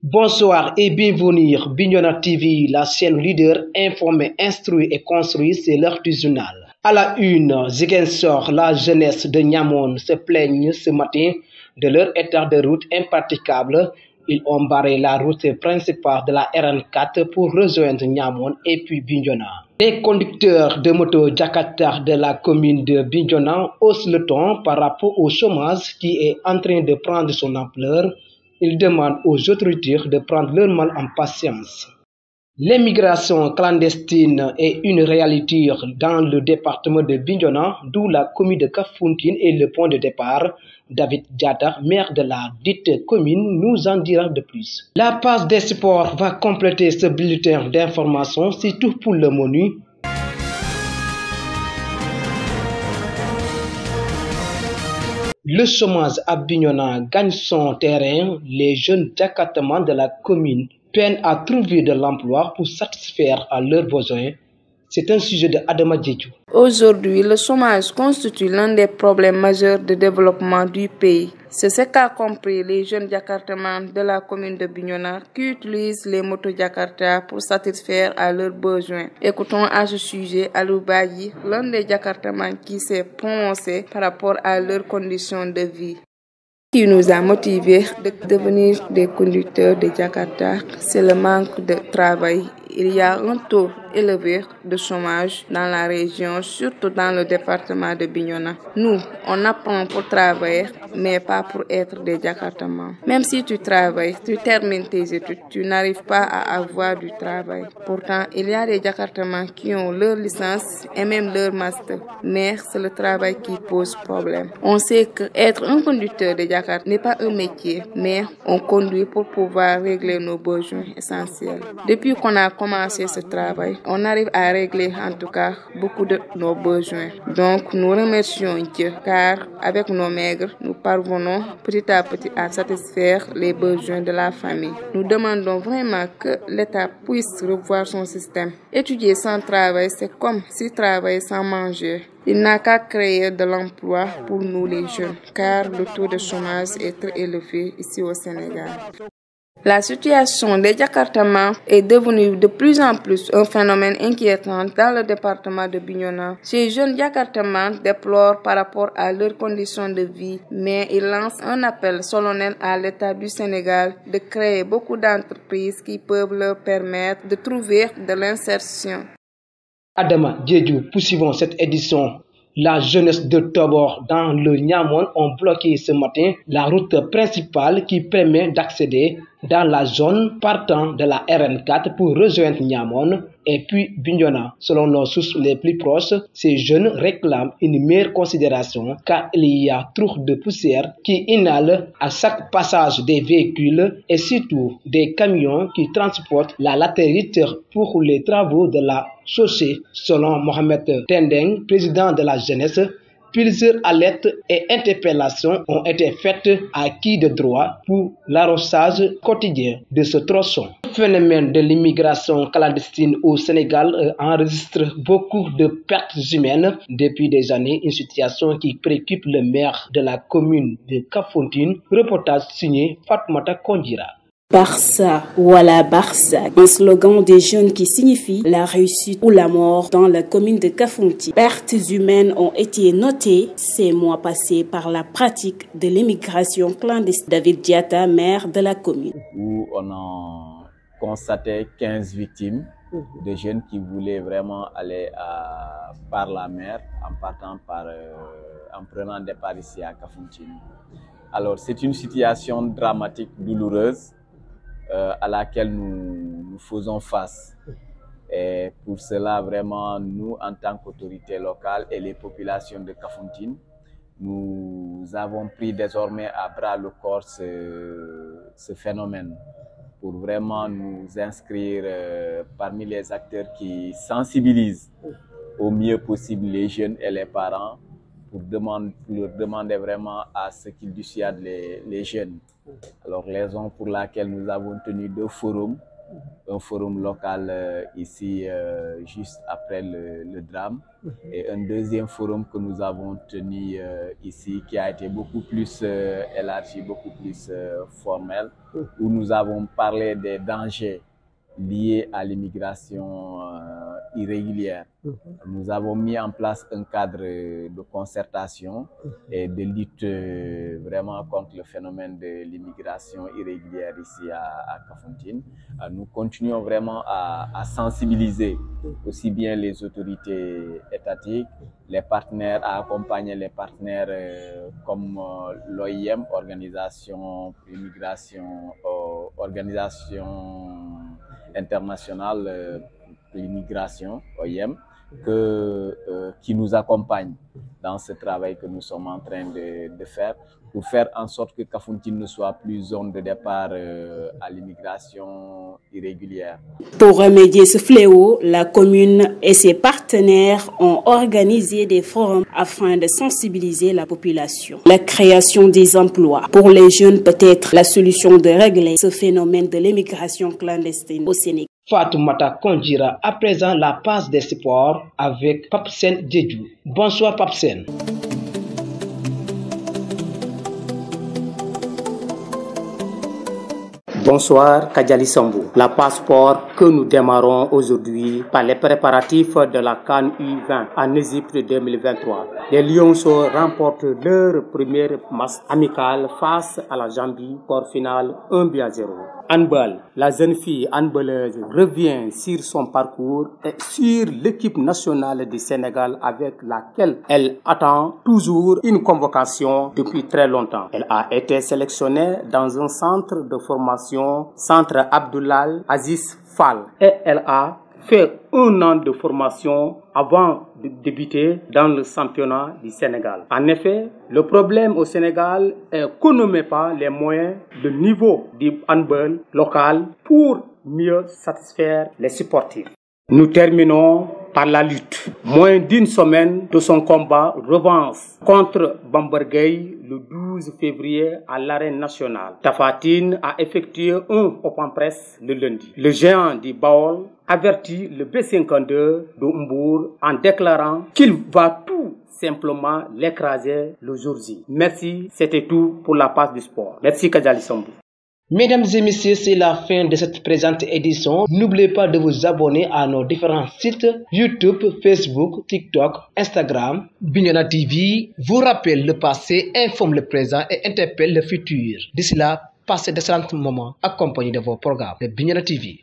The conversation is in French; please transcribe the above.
Bonsoir et bienvenue. Bignona TV, la chaîne leader, informé, instruit et construit, c'est l'heure du journal. À la une, Ziguinchor, la jeunesse de Niamone se plaignent ce matin de leur état de route impraticable. Ils ont barré la route principale de la RN4 pour rejoindre Niamone et puis Bignona. Les conducteurs de moto Jakarta de la commune de Bignona haussent le ton par rapport au chômage qui est en train de prendre son ampleur. Ils demandent aux autorités de prendre leur mal en patience. L'immigration clandestine est une réalité dans le département de Bignona, d'où la commune de Kafountine est le point de départ. David Diatta, maire de la dite commune, nous en dira de plus. La page des sports va compléter ce bulletin d'information, c'est tout pour le menu. Le chômage à Bignona gagne son terrain. Les jeunes jakartamans de la commune peinent à trouver de l'emploi pour satisfaire à leurs besoins. C'est un sujet de Adama Djedjou. Aujourd'hui, le chômage constitue l'un des problèmes majeurs de développement du pays. C'est ce qu'a compris les jeunes jakartamans de la commune de Bignona qui utilisent les motos Jakarta pour satisfaire à leurs besoins. Écoutons à ce sujet Alou Bayi, l'un des jakartamans qui s'est prononcé par rapport à leurs conditions de vie. Ce qui nous a motivés de devenir des conducteurs de Jakarta, c'est le manque de travail. Il y a un taux élevé de chômage dans la région, surtout dans le département de Bignona. Nous, on apprend pour travailler, mais pas pour être des Jakartamans. Même si tu travailles, tu termines tes études, tu n'arrives pas à avoir du travail. Pourtant, il y a des Jakartamans qui ont leur licence et même leur master, mais c'est le travail qui pose problème. On sait qu'être un conducteur de Jakarta n'est pas un métier, mais on conduit pour pouvoir régler nos besoins essentiels. Depuis qu'on a commencé ce travail, on arrive à régler en tout cas beaucoup de nos besoins. Donc nous remercions Dieu car avec nos maigres, nous parvenons petit à petit à satisfaire les besoins de la famille. Nous demandons vraiment que l'État puisse revoir son système. Étudier sans travail, c'est comme si travailler sans manger. Il n'a qu'à créer de l'emploi pour nous les jeunes, car le taux de chômage est très élevé ici au Sénégal. La situation des Jakartamans est devenue de plus en plus un phénomène inquiétant dans le département de Bignona. Ces jeunes Jakartamans déplorent par rapport à leurs conditions de vie, mais ils lancent un appel solennel à l'État du Sénégal de créer beaucoup d'entreprises qui peuvent leur permettre de trouver de l'insertion. Adama Djedjou, poursuivons cette édition. La jeunesse de Tobor dans le Niamone ont bloqué ce matin la route principale qui permet d'accéder dans la zone partant de la RN4 pour rejoindre Niamone et puis Bignona. Selon nos sources les plus proches, ces jeunes réclament une meilleure considération car il y a trop de poussière qui inhale à chaque passage des véhicules et surtout des camions qui transportent la latérite pour les travaux de la chaussée. Selon Mohamed Tendeng, président de la jeunesse, plusieurs alertes et interpellations ont été faites à qui de droit pour l'arrosage quotidien de ce tronçon. Le phénomène de l'immigration clandestine au Sénégal enregistre beaucoup de pertes humaines depuis des années, une situation qui préoccupe le maire de la commune de Kafountine. Reportage signé Fatmata Kondira. Barça, voilà Barça, un slogan des jeunes qui signifie la réussite ou la mort dans la commune de Kafountine. Pertes humaines ont été notées ces mois passés par la pratique de l'immigration clandestine. David Diatta, maire de la commune. Où on a constaté 15 victimes de jeunes qui voulaient vraiment aller par la mer en prenant départ ici à Kafountine. Alors c'est une situation dramatique, douloureuse, à laquelle nous faisons face. Et pour cela, vraiment, nous, en tant qu'autorité locale et les populations de Kafountine, nous avons pris désormais à bras le corps ce phénomène pour vraiment nous inscrire parmi les acteurs qui sensibilisent au mieux possible les jeunes et les parents pour leur demander vraiment à ce qu'ils dissuadent les jeunes. Alors, raison pour laquelle nous avons tenu 2 forums un forum local ici juste après le drame, et un deuxième forum que nous avons tenu ici qui a été beaucoup plus élargi, beaucoup plus formel, où nous avons parlé des dangers liés à l'immigration irrégulière. Nous avons mis en place un cadre de concertation et de lutte vraiment contre le phénomène de l'immigration irrégulière ici à Kafountine. Nous continuons vraiment à sensibiliser aussi bien les autorités étatiques, les partenaires, à accompagner les partenaires comme l'OIM, Organisation internationale de l'immigration, OIM, qui nous accompagne dans ce travail que nous sommes en train de faire pour faire en sorte que Kafountine ne soit plus zone de départ à l'immigration irrégulière. Pour remédier ce fléau, la commune et ses partenaires ont organisé des forums afin de sensibiliser la population. La création des emplois pour les jeunes peut être la solution de régler ce phénomène de l'immigration clandestine au Sénégal. Fatoumata Kondjira, à présent la passe des sports avec Papsen Djedjou. Bonsoir Papsen. Bonsoir Kadjali Sambou. La passeport que nous démarrons aujourd'hui par les préparatifs de la CAN U20 en Égypte 2023. Les Lionceaux remportent leur première match amical face à la Zambie, score final 1-0. Handball, la jeune fille handballeuse revient sur son parcours et sur l'équipe nationale du Sénégal avec laquelle elle attend toujours une convocation depuis très longtemps. Elle a été sélectionnée dans un centre de formation, Centre Abdoulaye Aziz Fall, et elle a fait 1 an de formation avant de débuter dans le championnat du Sénégal. En effet, le problème au Sénégal est qu'on ne met pas les moyens de niveau du handball local pour mieux satisfaire les sportifs. Nous terminons par la lutte. Moins d'1 semaine de son combat revanche contre Bambargueil le 12 février à l'arène nationale. Tapha Tine a effectué un open press le lundi. Le géant du Baol avertit le B52 de Mbour en déclarant qu'il va tout simplement l'écraser le jour J. Merci, c'était tout pour la passe du sport. Merci Kadjali Sambou. Mesdames et messieurs, c'est la fin de cette présente édition. N'oubliez pas de vous abonner à nos différents sites YouTube, Facebook, TikTok, Instagram. Bignona TV vous rappelle le passé, informe le présent et interpelle le futur. D'ici là, passez d'excellents moments accompagnés de vos programmes de Bignona TV.